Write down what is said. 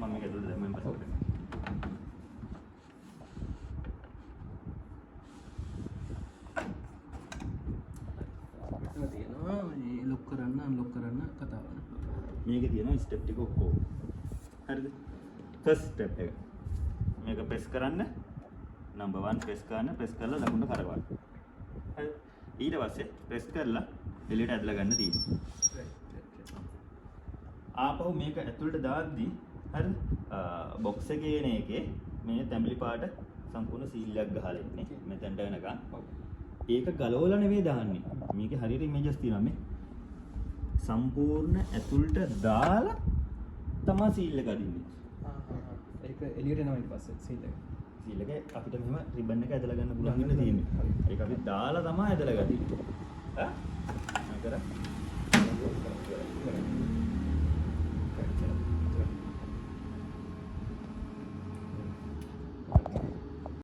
මම මේක ඇතුළට දැම්මම පස්සේ තියෙනවා මේ ලොක් කරන්න අන්ලොක් කරන්න කතාව. මේකේ තියෙන ස්ටෙප් ටික ඔක්කොම. හරිද? ෆස්ට් ස්ටෙප් එක. මේක ප්‍රෙස් කරන්න. නම්බර් 1 ප්‍රෙස් කරන්න. ප්‍රෙස් කරලා දකුණට කරවන්න. හරිද? ඊට පස්සේ ප්‍රෙස් කරලා එළියට ඇදලා ගන්න තියෙනවා. ආපහු මේක ඇතුළට දාද්දි හරිද? බොක්ස් එකේ එන එකේ මේ තැඹිලි පාට සම්පූර්ණ සීල් එකක් ගහලා ඉන්නේ. මෙතෙන්ට එනකන්. ඒක ගලවලා නෙවෙයි දාන්නේ. මේකේ හරියට ඉමේජස් තියෙනවා මේ. සම්පූර්ණ ඇතුළට දාලා තමයි සීල් එක අදින්නේ. ඒක එළියට එනවා ඊට පස්සේ සීල් එක. සීල් එක අපිට මෙහෙම රිබන් එක ඇදලා ගන්න පුළුවන් වෙන්න තියෙන්නේ. ඒක අපි දාලා තමයි ඇදලා ගන්නේ. හා? නතර